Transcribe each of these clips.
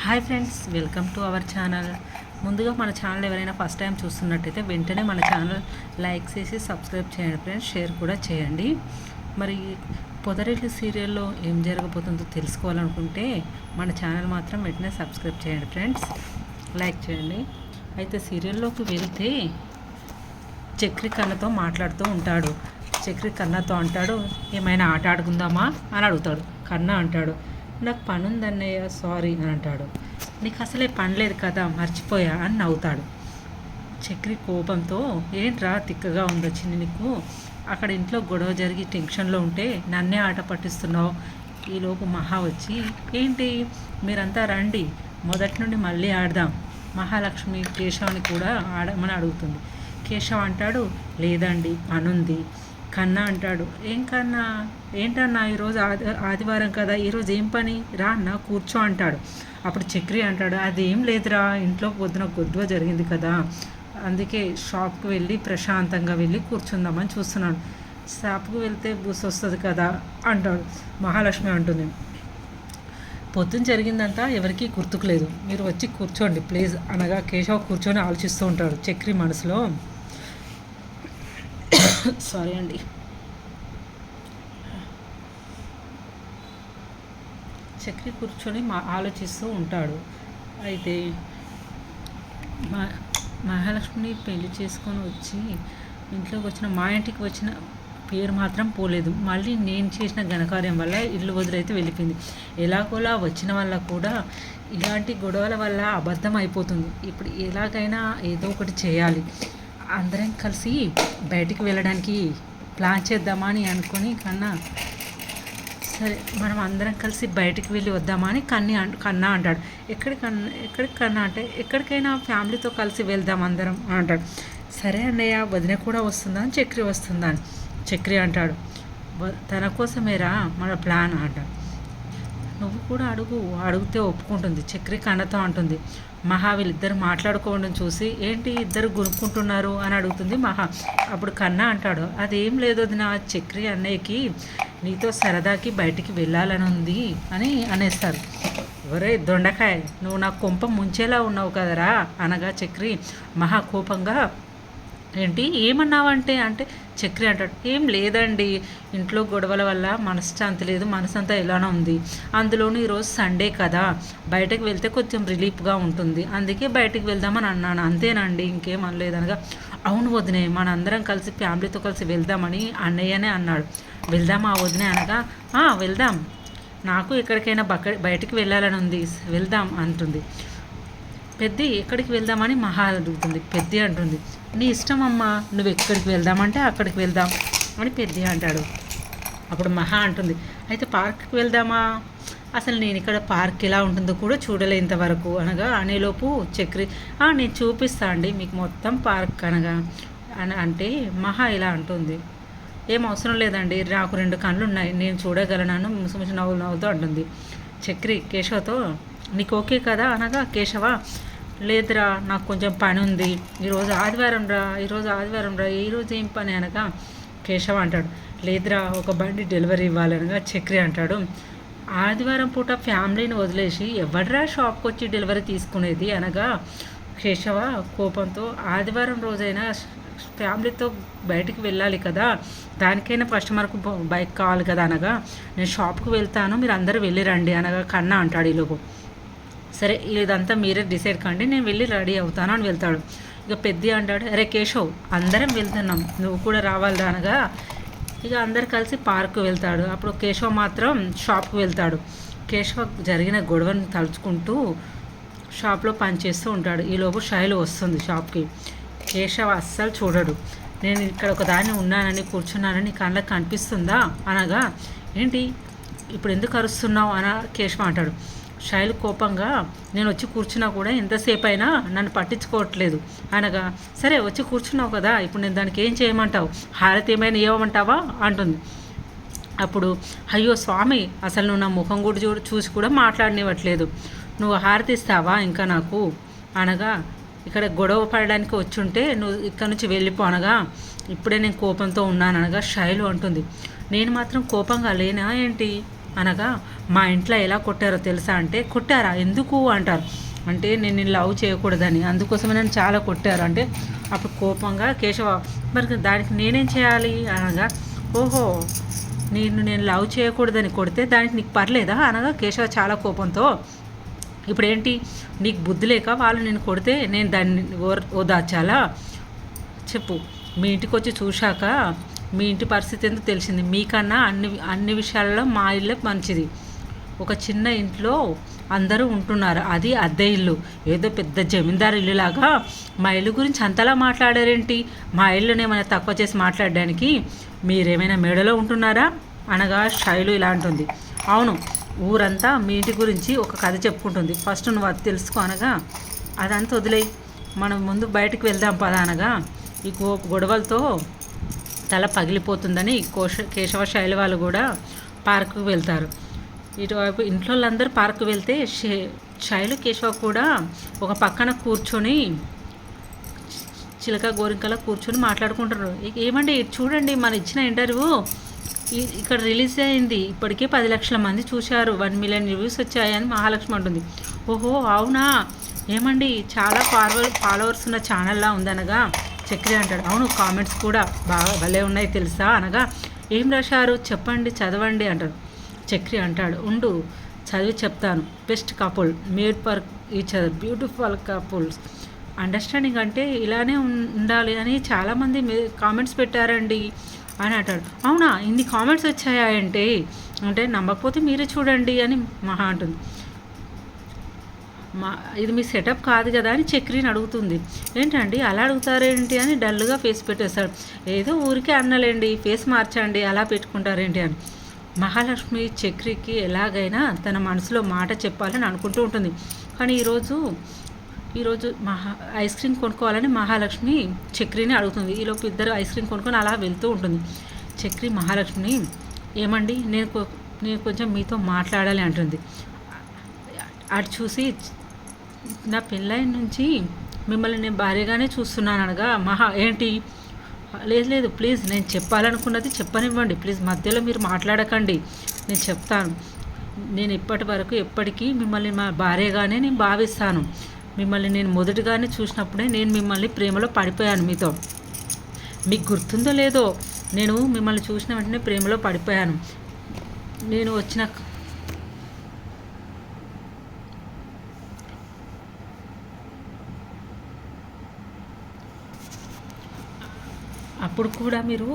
Hi friends, welcome to our channel. ముందుగా మన channel ఎవరైనా ఫస్ట్ టైం చూస్తున్నట్టయితే వెంటనే మన ఛానల్ లైక్ చేసి సబ్స్క్రైబ్ చేయండి ఫ్రెండ్స్, షేర్ కూడా చేయండి. మరి పొదరిల్లు సీరియల్లో ఏం జరగబోతుందో తెలుసుకోవాలనుకుంటే మన ఛానల్ మాత్రం వెంటనే సబ్స్క్రైబ్ చేయండి ఫ్రెండ్స్, లైక్ చేయండి. అయితే సీరియల్లోకి వెళ్తే చక్రి కన్నతో మాట్లాడుతూ ఉంటాడు. చక్రి కన్నతో అంటాడు, ఏమైనా ఆట ఆడుకుందామా అని అడుగుతాడు. కన్న అంటాడు, నాకు పని ఉందన్నయ్య, సారీ అని అంటాడు. నీకు అసలే పని లేదు కదా, మర్చిపోయా అని నవ్వుతాడు. చక్రి కోపంతో, ఏంట్రా తిక్కగా ఉండొచ్చింది నీకు, అక్కడ ఇంట్లో గొడవ జరిగి టెన్షన్లో ఉంటే నన్నే ఆట పట్టిస్తున్నావు. ఈలోపు మహా వచ్చి, ఏంటి మీరంతా రండి, మొదటి నుండి మళ్ళీ ఆడదాం, మహాలక్ష్మి కేశవని కూడా ఆడమని అడుగుతుంది. కేశవ్ అంటాడు, లేదండి పనుంది. కన్నా అంటాడు, ఏం కన్నా, ఏంటన్నా ఈరోజు ఆదివారం కదా, ఈరోజు ఏం పని, రా అన్న కూర్చో అంటాడు. అప్పుడు చక్రి అంటాడు, అదేం లేదురా, ఇంట్లో పొద్దున గొడవ జరిగింది కదా, అందుకే షాప్కి వెళ్ళి ప్రశాంతంగా వెళ్ళి కూర్చుందామని చూస్తున్నాను. షాప్కి వెళ్తే బుస్ వస్తుంది కదా అంటాడు. మహాలక్ష్మి అంటుంది, పొద్దున జరిగిందంతా ఎవరికీ గుర్తుకులేదు, మీరు వచ్చి కూర్చోండి ప్లీజ్ అనగా కేశవ్ కూర్చొని ఆలోచిస్తూ ఉంటాడు. చక్రి మనసులో సారీ అండి, చక్రి కూర్చొని ఆలోచిస్తూ ఉంటాడు. అయితే మహాలక్ష్మిని పెళ్లి చేసుకొని వచ్చి ఇంట్లోకి వచ్చిన, మా ఇంటికి వచ్చిన పేరు మాత్రం పోలేదు. మళ్ళీ నేను చేసిన ఘనకార్యం వల్ల ఇల్లు వదిలైతే వెళ్ళిపోయింది. ఎలాగోలా వచ్చిన వల్ల కూడా ఇలాంటి గొడవల వల్ల అబద్ధం అయిపోతుంది. ఇప్పుడు ఎలాగైనా ఏదో ఒకటి చేయాలి, అందరం కలిసి బయటికి వెళ్ళడానికి ప్లాన్ చేద్దామని అనుకొని, కన్నా సరే మనం అందరం కలిసి బయటికి వెళ్ళి వద్దామని కన్నా అంటాడు. ఎక్కడికి కన్నా అంటే, ఎక్కడికైనా ఫ్యామిలీతో కలిసి వెళ్దాం అందరం అంటాడు. సరే అన్నయ్య, వదిన కూడా వస్తుందా అని చక్రి వస్తుందా అని చక్రి అంటాడు, తన కోసమేరా మన ప్లాన్ అంటాడు. నువ్వు కూడా అడిగితే ఒప్పుకుంటుంది. చక్రి కన్నతో అంటుంది. మహా వీళ్ళిద్దరు మాట్లాడుకోవడం చూసి, ఏంటి ఇద్దరు గునుక్కుంటున్నారు అని అడుగుతుంది మహా. అప్పుడు కన్నా అంటాడు, అదేం లేదు అది నా చక్రి అన్నయ్యకి నీతో సరదాకి బయటికి వెళ్ళాలని ఉంది అని అనేస్తారు. ఒరే దొండకాయ, నువ్వు నా కొంప ముంచేలా ఉన్నావు కదరా అనగా చక్రి మహా కోపంగా, ఏంటి ఏమన్నావంటే అంటే చక్రి అంటాడు, ఏం లేదండి, ఇంట్లో గొడవల వల్ల మనశ్శాంతి లేదు, మనసంతా ఎలానో ఉంది, అందులోనూ ఈరోజు సండే కదా, బయటకు వెళ్తే కొంచెం రిలీఫ్గా ఉంటుంది, అందుకే బయటకు వెళ్దామని అన్నాను, అంతేనండి ఇంకేం అనలేదనగా, అవును వదినే, మనందరం కలిసి ఫ్యామిలీతో కలిసి వెళ్దామని అన్నయ్యనే అన్నాడు. వెళ్దామా వదినే అనగా, వెళ్దాం, నాకు ఎక్కడికైనా బయటికి వెళ్ళాలని ఉంది, వెళ్దాం అంటుంది. పెద్ది ఎక్కడికి వెళ్దామని మహా అడుగుతుంది. పెద్ది అంటుంది, నీ ఇష్టం అమ్మా, నువ్వు ఎక్కడికి వెళ్దామంటే అక్కడికి వెళ్దాం అని పెద్ది అంటాడు. అప్పుడు మహా అంటుంది, అయితే పార్క్కి వెళ్దామా, అసలు నేను ఇక్కడ పార్క్ ఎలా ఉంటుందో కూడా చూడలే ఇంతవరకు అనగా, అనేలోపు చక్రి, నేను చూపిస్తా అండి మీకు మొత్తం పార్క్ అనగా అంటే మహా ఇలా అంటుంది, ఏం అవసరం లేదండి, నాకు 2 కళ్ళు ఉన్నాయి, నేను చూడగలను ముసిముసి నవ్వుతూ అంటుంది. చక్రి కేశవతో, నీకు ఓకే కదా అనగా, కేశవ లేదురా నాకు కొంచెం పని ఉంది, ఈరోజు ఆదివారం రా, ఈరోజు ఏం పని అనగా కేశవ అంటాడు, లేదురా ఒక బండి డెలివరీ ఇవ్వాలనగా చక్రి అంటాడు, ఆదివారం పూట ఫ్యామిలీని వదిలేసి ఎవడరా షాప్కి వచ్చి డెలివరీ తీసుకునేది అనగా కేశవ కోపంతో, ఆదివారం రోజైనా ఫ్యామిలీతో బయటికి వెళ్ళాలి కదా, దానికైనా కస్టమర్కు బైక్ కావాలి కదా అనగా, నేను షాప్కి వెళ్తాను, మీరు అందరూ వెళ్ళిరండి అనగా కన్నా అంటాడు. ఈలోపు సరే ఇదంతా మీరే డిసైడ్ కండి, నేను వెళ్ళి రెడీ అవుతాను అని వెళ్తాడు. ఇక పెద్ద అంటాడు, అరే కేశవ్ అందరం వెళ్తున్నాం, నువ్వు కూడా రావాలి అనగా ఇక అందరు కలిసి పార్కు వెళ్తాడు. అప్పుడు కేశవ్ మాత్రం షాప్కి వెళ్తాడు. కేశవ్ జరిగిన గొడవను తలుచుకుంటూ షాప్లో పనిచేస్తూ ఉంటాడు. ఈలోపు శైలు వస్తుంది షాప్కి. కేశవ్ అస్సలు చూడడు. నేను ఇక్కడ ఒక దాన్ని ఉన్నానని కూర్చున్నానని కళ్ళకి కనిపిస్తుందా అనగా, ఏంటి ఇప్పుడు ఎందుకు అరుస్తున్నావు అని కేశవ అంటాడు. శైలు కోపంగా, నేను వచ్చి కూర్చున్నా కూడా ఎంతసేపు అయినా నన్ను పట్టించుకోవట్లేదు అనగా, సరే వచ్చి కూర్చున్నావు కదా, ఇప్పుడు నేను దానికి ఏం చేయమంటావు, హారతి ఏమైనా ఇవ్వమంటావా అంటుంది. అప్పుడు, అయ్యో స్వామి, అసలు నువ్వు నా ముఖం కూడా చూసి కూడా మాట్లాడనివ్వట్లేదు, నువ్వు హారతి ఇస్తావా ఇంకా నాకు అనగా, ఇక్కడ గొడవ పడడానికి వచ్చుంటే నువ్వు ఇక్కడ నుంచి వెళ్ళిపో అనగా, ఇప్పుడే నేను కోపంతో ఉన్నాను అనగా శైలు అంటుంది, నేను మాత్రం కోపంగా లేనా ఏంటి అనగా మా ఇంట్లో ఎలా కొట్టారో తెలుసా అంటే, కొట్టారా ఎందుకు అంటారు. అంటే నేను లవ్ చేయకూడదని, అందుకోసమే నన్ను చాలా కొట్టారు అంటే, అప్పుడు కోపంగా కేశవ మరి దానికి నేనేం చేయాలి అనగా, ఓహో నేను లవ్ చేయకూడదని కొడితే దానికి నీకు పర్లేదా అనగా కేశవ చాలా కోపంతో, ఇప్పుడు ఏంటి నీకు బుద్ధి లేక వాళ్ళు నేను కొడితే నేను దాన్ని ఓదార్చాలా చెప్పు. మీ ఇంటికి వచ్చి చూశాక మీ ఇంటి పరిస్థితి ఎందుకు తెలిసింది. మీకన్నా అన్ని విషయాలలో మా ఇల్లే మంచిది. ఒక చిన్న ఇంట్లో అందరూ ఉంటున్నారు, అది అద్దె ఇల్లు, ఏదో పెద్ద జమీందారు ఇల్లులాగా మా ఇల్లు గురించి అంతలా మాట్లాడారేంటి. మా ఇల్లుని ఏమైనా తక్కువ చేసి మాట్లాడడానికి మీరేమైనా మేడలో ఉంటున్నారా అనగా శైలు ఇలా అంటుంది. అవును, ఊరంతా మీ ఇంటి గురించి ఒక కథ చెప్పుకుంటుంది, ఫస్ట్ నువ్వు అది తెలుసుకో అనగా, అదంతా వదిలే మనం ముందు బయటికి వెళ్దాం పదా అనగా, ఈ గొడవలతో తల పగిలిపోతుందని కేశవ శైలి వాళ్ళు కూడా పార్కుకు వెళ్తారు. ఇటువైపు ఇంట్లో వాళ్ళందరూ పార్కు వెళ్తే శైలు కేశవ కూడా ఒక పక్కన కూర్చొని చిలక గోరింకలా కూర్చొని మాట్లాడుకుంటారు. ఏమండి చూడండి, మన ఇచ్చిన ఇంటర్వ్యూ ఇక్కడ రిలీజ్ అయింది, ఇప్పటికే 10 లక్షల మంది చూశారు, 1 మిలియన్ రివ్యూస్ వచ్చాయని మహాలక్ష్మి అంటుంది. ఓహో అవునా, ఏమండి చాలా ఫాలోవర్స్ ఉన్న ఛానల్లా ఉందనగా చక్రి అంటాడు. అవును, కామెంట్స్ కూడా బాగా భలే ఉన్నాయి తెలుసా అనగా, ఏం రాశారు చెప్పండి చదవండి అంటాడు. చక్రి అంటాడు, ఉండు చదివి చెప్తాను. Best couple made for each other, beautiful couples, understanding అంటే ఇలానే ఉండాలి అని చాలామంది కామెంట్స్ పెట్టారండి అని అంటాడు. అవునా, ఇన్ని కామెంట్స్ వచ్చాయా అంటే నమ్మకపోతే మీరే చూడండి అని మహా అంటుంది. ఇది మీ సెటప్ కాదు కదా అని చక్రిని అడుగుతుంది. ఏంటండి అలా అడుగుతారేంటి అని డల్గా ఫేస్ పెట్టేస్తాడు. ఏదో ఊరికే అన్నలేండి, ఫేస్ మార్చండి, అలా పెట్టుకుంటారేంటి అని. మహాలక్ష్మి చక్రికి ఎలాగైనా తన మనసులో మాట చెప్పాలని అనుకుంటూ ఉంటుంది. కానీ ఈరోజు ఐస్ క్రీమ్ కొనుక్కోవాలని మహాలక్ష్మి చక్రిని అడుగుతుంది. ఈలోపు ఇద్దరు ఐస్ క్రీమ్ కొనుక్కొని అలా వెళ్తూ ఉంటుంది. చక్రి మహాలక్ష్మిని, ఏమండి నేను కొంచెం మీతో మాట్లాడాలి అంటుంది. అటు చూసి, నా పెళ్ళైన నుంచి మిమ్మల్ని నేను భార్యగానే చూస్తున్నాను అనగా, ఏంటి లేదు ప్లీజ్, నేను చెప్పాలనుకున్నది చెప్పనివ్వండి ప్లీజ్, మధ్యలో మీరు మాట్లాడకండి, నేను చెప్తాను. నేను ఇప్పటి వరకు ఎప్పటికీ మిమ్మల్ని మా భార్యగానే నేను భావిస్తాను. మిమ్మల్ని నేను మొదటిగానే చూసినప్పుడే నేను మిమ్మల్ని ప్రేమలో పడిపోయాను. మీకు గుర్తుందో లేదో, నేను మిమ్మల్ని చూసిన వెంటనే ప్రేమలో పడిపోయాను. నేను వచ్చిన అప్పుడు కూడా మీరు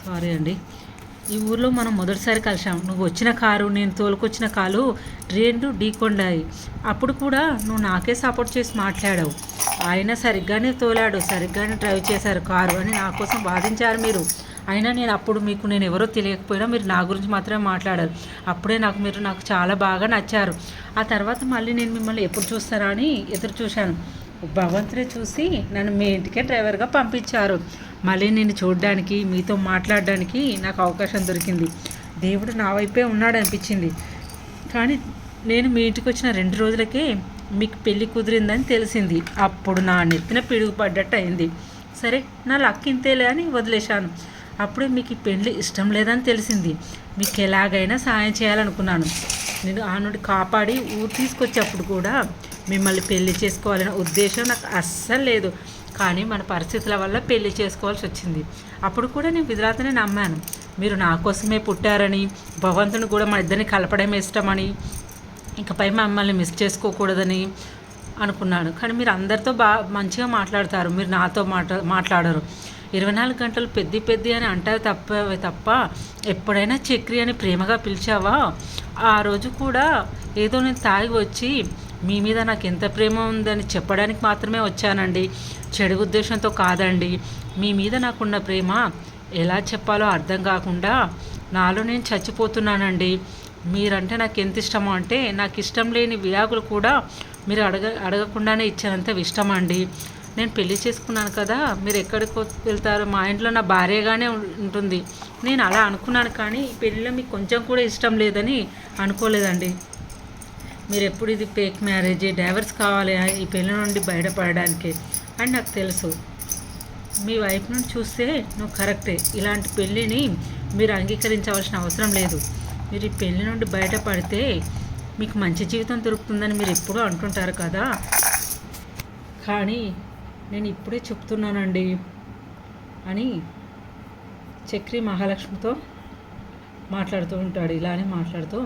సారీ అండి, ఈ ఊర్లో మనం మొదటిసారి కలిసాం. నువ్వు వచ్చిన కారు, నేను తోలుకొచ్చిన కారు ట్రైన్లు ఢీకొండాయి. అప్పుడు కూడా నువ్వు నాకే సపోర్ట్ చేసి మాట్లాడావు. ఆయన సరిగ్గానే తోలాడు, సరిగ్గానే డ్రైవ్ చేశారు కారు అని నా కోసం వాదించారు మీరు. అయినా నేను అప్పుడు నేను ఎవరో తెలియకపోయినా మీరు నా గురించి మాత్రమే మాట్లాడారు. అప్పుడే మీరు నాకు చాలా బాగా నచ్చారు. ఆ తర్వాత మళ్ళీ నేను మిమ్మల్ని ఎప్పుడు చూస్తారా అని ఎదురు చూశాను. భగవంతుడే చూసి నన్ను మీ ఇంటికే డ్రైవర్గా పంపించారు. మళ్ళీ నేను చూడడానికి, మీతో మాట్లాడడానికి నాకు అవకాశం దొరికింది. దేవుడు నా వైపే ఉన్నాడు అనిపించింది. కానీ నేను మీ ఇంటికి వచ్చిన 2 రోజులకే మీకు పెళ్ళి కుదిరిందని తెలిసింది. అప్పుడు నా నెత్తిన పిడుగు పడ్డట్టు అయింది. సరే, నా లక్ ఇంతేలే అని వదిలేశాను. అప్పుడే మీకు ఈ పెళ్ళి ఇష్టం లేదని తెలిసింది. మీకు ఎలాగైనా సాయం చేయాలనుకున్నాను. నేను ఆ నుండి కాపాడి ఊరు తీసుకొచ్చేప్పుడు కూడా మిమ్మల్ని పెళ్లి చేసుకోవాలనే ఉద్దేశం నాకు అస్సలు లేదు. కానీ మన పరిస్థితుల వల్ల పెళ్లి చేసుకోవాల్సి వచ్చింది. అప్పుడు కూడా నేను విధురాతనే నమ్మాను. మీరు నా కోసమే పుట్టారని, భగవంతుని కూడా మన ఇద్దరిని కలపడమే ఇష్టమని, ఇకపై మమ్మల్ని మిస్ చేసుకోకూడదని అనుకున్నాను. కానీ మీరు అందరితో మంచిగా మాట్లాడతారు, మీరు నాతో మాట్లాడరు. 24 గంటలు పెద్ది అని అంటారు తప్ప ఎప్పుడైనా చక్రి అని ప్రేమగా పిలిచావా? ఆ రోజు కూడా ఏదో నేను తాగి వచ్చి మీ మీద నాకు ఎంత ప్రేమ ఉందని చెప్పడానికి మాత్రమే వచ్చానండి, చెడు ఉద్దేశంతో కాదండి. మీ మీద నాకున్న ప్రేమ ఎలా చెప్పాలో అర్థం కాకుండా నాలో నేను చచ్చిపోతున్నానండి. మీరంటే నాకు ఎంత ఇష్టమో అంటే, నాకు ఇష్టం లేని విడాకులు కూడా మీరు అడగకుండానే ఇచ్చినంత ఇష్టం అండి. నేను పెళ్లి చేసుకున్నాను కదా, మీరు ఎక్కడికి వెళ్తారు, మా ఇంట్లో నా భార్యగానే ఉంటుంది. నేను అలా అనుకున్నాను, కానీ ఈ పెళ్ళిలో మీకు కొంచెం కూడా ఇష్టం లేదని అనుకోలేదండి. మీరు ఎప్పుడు ఇది ఫేక్ మ్యారేజ్, డైవర్స్ కావాలి ఈ పెళ్ళి నుండి బయటపడడానికి అని నాకు తెలుసు. మీ వైపు నుండి చూస్తే నువ్వు కరెక్టే. ఇలాంటి పెళ్ళిని మీరు అంగీకరించవలసిన అవసరం లేదు. మీరు ఈ పెళ్లి నుండి బయటపడితే మీకు మంచి జీవితం దొరుకుతుందని మీరు ఎప్పుడూ అంటుంటారు కదా, కానీ నేను ఇప్పుడే చెప్తున్నానండి అని చక్రి మహాలక్ష్మితో మాట్లాడుతూ ఉంటాడు. ఇలానే మాట్లాడుతూ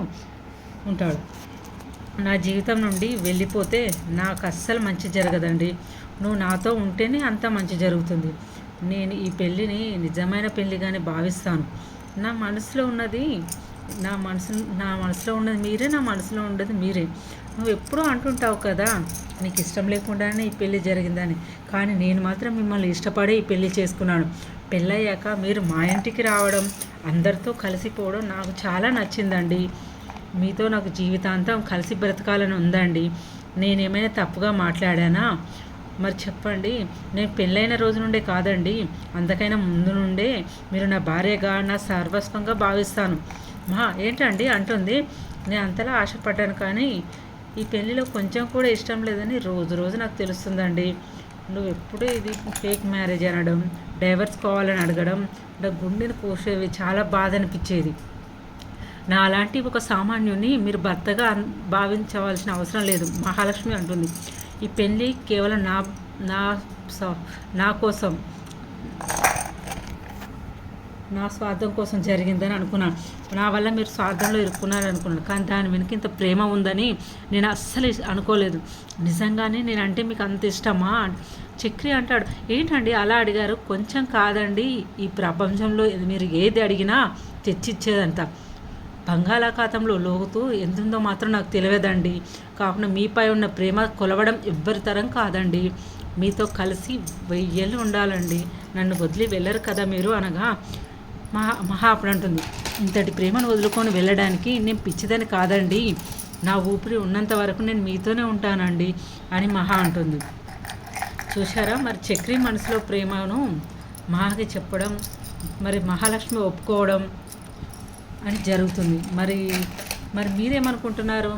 ఉంటాడు. నా జీవితం నుండి వెళ్ళిపోతే నాకు అస్సలు మంచి జరగదండి. నువ్వు నాతో ఉంటేనే అంత మంచి జరుగుతుంది. నేను ఈ పెళ్ళిని నిజమైన పెళ్ళిగానే భావిస్తాను. నా మనసులో ఉన్నది నా మనసులో ఉన్నది మీరే, నా మనసులో ఉన్నది మీరే. నువ్వు ఎప్పుడూ అంటుంటావు కదా నీకు ఇష్టం లేకుండానే ఈ పెళ్ళి జరిగిందని, కానీ నేను మాత్రం మిమ్మల్ని ఇష్టపడే ఈ పెళ్ళి చేసుకున్నాను. పెళ్ళయ్యాక మీరు మా ఇంటికి రావడం, అందరితో కలిసిపోవడం నాకు చాలా నచ్చిందండి. మీతో నాకు జీవితాంతం కలిసి బ్రతకాలని ఉందండి. నేనేమైనా తప్పుగా మాట్లాడానా మరి చెప్పండి. నేను పెళ్ళైన రోజు నుండే కాదండి, అంతకైనా ముందు నుండే మీరు నా భార్యగా, నా సర్వస్వంగా భావిస్తాను. ఏంటండి అంటుంది. నేను అంతలా ఆశపడ్డాను, కానీ ఈ పెళ్ళిలో కొంచెం కూడా ఇష్టం లేదని రోజు రోజు నాకు తెలుస్తుందండి. నువ్వు ఎప్పుడూ ఇది ఫేక్ మ్యారేజ్ అనడం, డైవర్స్ కావాలని అడగడం నా గుండెని కోసేవి, చాలా బాధ అనిపించేది. నా అలాంటి ఒక సామాన్యుని మీరు భర్తగా భావించవలసిన అవసరం లేదు మహాలక్ష్మి అంటుంది. ఈ పెళ్ళి కేవలం నా కోసం, నా స్వార్థం కోసం జరిగిందని అనుకున్నాను. నా వల్ల మీరు స్వార్థంలో ఇరుక్కున్నారని అనుకున్నాను, కానీ దాని వెనుక ఇంత ప్రేమ ఉందని నేను అస్సలు అనుకోలేదు. నిజంగానే నేనంటే మీకు అంత ఇష్టమా? చక్రి అంటాడు. ఏంటండి అలా అడిగారు? కొంచెం కాదండి, ఈ ప్రపంచంలో మీరు ఏది అడిగినా తెచ్చిచ్చేదంట. బంగాళాఖాతంలో లోతు ఎంతుందో మాత్రం నాకు తెలియదండి. కాకుండా మీపై ఉన్న ప్రేమ కొలవడం ఎవ్వరి తరం కాదండి. మీతో కలిసి 1000 ఏళ్ళు ఉండాలండి, నన్ను వదిలి వెళ్ళరు కదా మీరు అనగా మహా అప్పుడు అంటుంది, ఇంతటి ప్రేమను వదులుకొని వెళ్ళడానికి నేను పిచ్చిదని కాదండి, నా ఊపిరి ఉన్నంత వరకు నేను మీతోనే ఉంటానండి అని మహా అంటుంది. చూశారా, మరి చక్రి మనసులో ప్రేమను మహాకి చెప్పడం, మరి మహాలక్ష్మి ఒప్పుకోవడం అని జరుగుతుంది. మరి మీరేమనుకుంటున్నారు?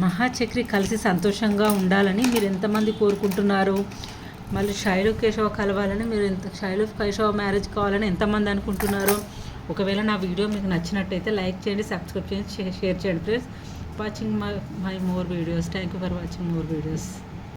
మహాచక్రి కలిసి సంతోషంగా ఉండాలని మీరు ఎంతమంది కోరుకుంటున్నారు? మళ్ళీ శైలు కేశవ కలవాలని మీరు శైలు కేశవ మ్యారేజ్ కావాలని ఎంతమంది అనుకుంటున్నారు? ఒకవేళ నా వీడియో మీకు నచ్చినట్టయితే లైక్ చేయండి, సబ్స్క్రైబ్ చేయండి, షేర్ చేయండి. Please watching my more videos. Thank you for watching more videos.